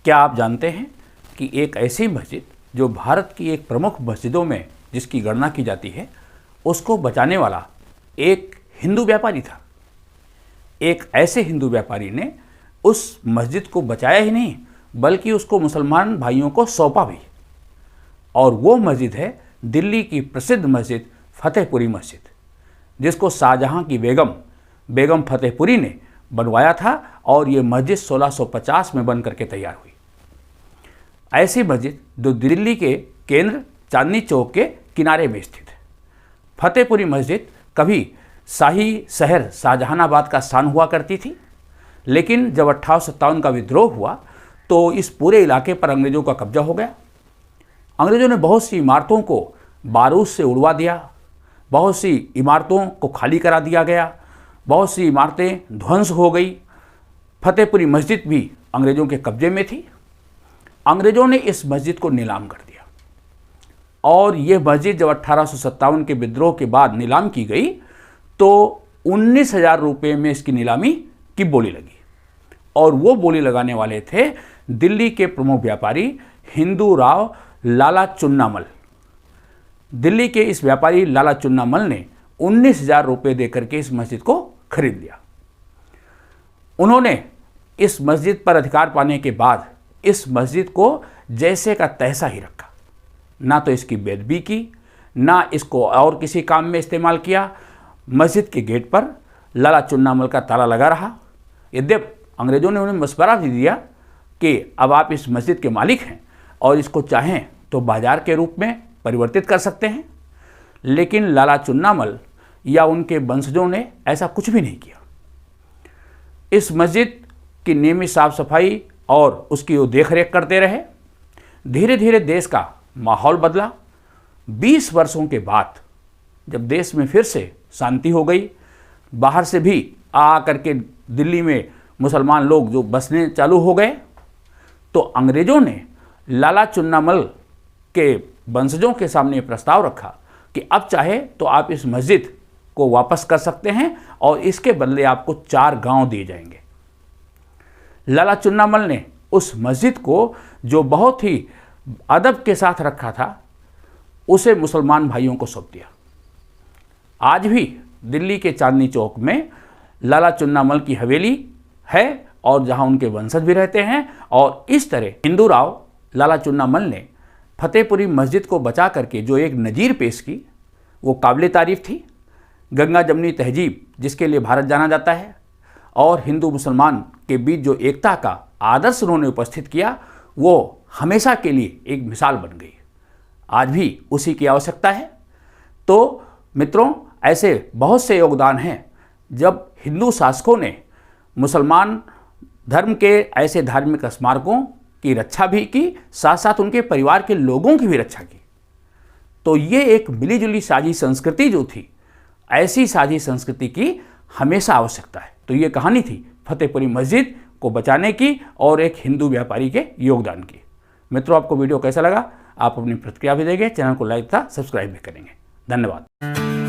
क्या आप जानते हैं कि एक ऐसी मस्जिद जो भारत की एक प्रमुख मस्जिदों में जिसकी गणना की जाती है, उसको बचाने वाला एक हिंदू व्यापारी था। एक ऐसे हिंदू व्यापारी ने उस मस्जिद को बचाया ही नहीं बल्कि उसको मुसलमान भाइयों को सौंपा भी। और वो मस्जिद है दिल्ली की प्रसिद्ध मस्जिद फतेहपुरी मस्जिद, जिसको शाहजहां की बेगम फतेहपुरी ने बनवाया था और ये मस्जिद 1650 में बन करके तैयार हुई। ऐसी मस्जिद जो दिल्ली के केंद्र चांदनी चौक के किनारे में स्थित है। फतेहपुरी मस्जिद कभी शाही शहर शाहजहानाबाद का स्थान हुआ करती थी, लेकिन जब 1857 का विद्रोह हुआ तो इस पूरे इलाके पर अंग्रेज़ों का कब्जा हो गया। अंग्रेज़ों ने बहुत सी इमारतों को बारूद से उड़वा दिया, बहुत सी इमारतों को खाली करा दिया गया, बहुत सी इमारतें ध्वंस हो गई। फतेहपुरी मस्जिद भी अंग्रेज़ों के कब्जे में थी। अंग्रेज़ों ने इस मस्जिद को नीलाम कर दिया और यह मस्जिद जब 1857 के विद्रोह के बाद नीलाम की गई तो 19,000 रुपये में इसकी नीलामी की बोली लगी। और वो बोली लगाने वाले थे दिल्ली के प्रमुख व्यापारी हिंदू राव लाला चुन्नामल। दिल्ली के इस व्यापारी लाला चुन्नामल ने 19,000 रुपये देकर के इस मस्जिद को खरीद लिया। उन्होंने इस मस्जिद पर अधिकार पाने के बाद इस मस्जिद को जैसे का तैसा ही रखा। ना तो इसकी बेदबी की, ना इसको और किसी काम में इस्तेमाल किया। मस्जिद के गेट पर लाला चुन्नामल का ताला लगा रहा। यद्यपि अंग्रेज़ों ने उन्हें मशवरा भी दिया कि अब आप इस मस्जिद के मालिक हैं और इसको चाहें तो बाजार के रूप में परिवर्तित कर सकते हैं, लेकिन लाला चुन्नामल या उनके वंशजों ने ऐसा कुछ भी नहीं किया। इस मस्जिद की नियमित साफ सफाई और उसकी वो देख रेख करते रहे। धीरे धीरे देश का माहौल बदला। 20 वर्षों के बाद जब देश में फिर से शांति हो गई, बाहर से भी आ करके दिल्ली में मुसलमान लोग जो बसने चालू हो गए, तो अंग्रेज़ों ने लाला चुन्नामल के वंशजों के सामने प्रस्ताव रखा कि अब चाहे तो आप इस मस्जिद को वापस कर सकते हैं और इसके बदले आपको 4 गांव दिए जाएंगे। लाला चुन्नामल ने उस मस्जिद को जो बहुत ही अदब के साथ रखा था, उसे मुसलमान भाइयों को सौंप दिया। आज भी दिल्ली के चांदनी चौक में लाला चुन्नामल की हवेली है और जहां उनके वंशज भी रहते हैं। और इस तरह हिंदू राव लाला चुन्नामल ने फतेहपुरी मस्जिद को बचा करके जो एक नज़ीर पेश की, वो काबिल तारीफ़ थी। गंगा जमनी तहजीब जिसके लिए भारत जाना जाता है और हिंदू मुसलमान के बीच जो एकता का आदर्श उन्होंने उपस्थित किया, वो हमेशा के लिए एक मिसाल बन गई। आज भी उसी की आवश्यकता है। तो मित्रों, ऐसे बहुत से योगदान हैं जब हिंदू शासकों ने मुसलमान धर्म के ऐसे धार्मिक स्मारकों की रक्षा भी की, साथ साथ उनके परिवार के लोगों की भी रक्षा की। तो ये एक मिलीजुली साझी संस्कृति जो थी, ऐसी साझी संस्कृति की हमेशा आवश्यकता है। तो ये कहानी थी फतेहपुरी मस्जिद को बचाने की और एक हिंदू व्यापारी के योगदान की। मित्रों, आपको वीडियो कैसा लगा? आप अपनी प्रतिक्रिया भी देंगे, चैनल को लाइक तथा सब्सक्राइब भी करेंगे। धन्यवाद।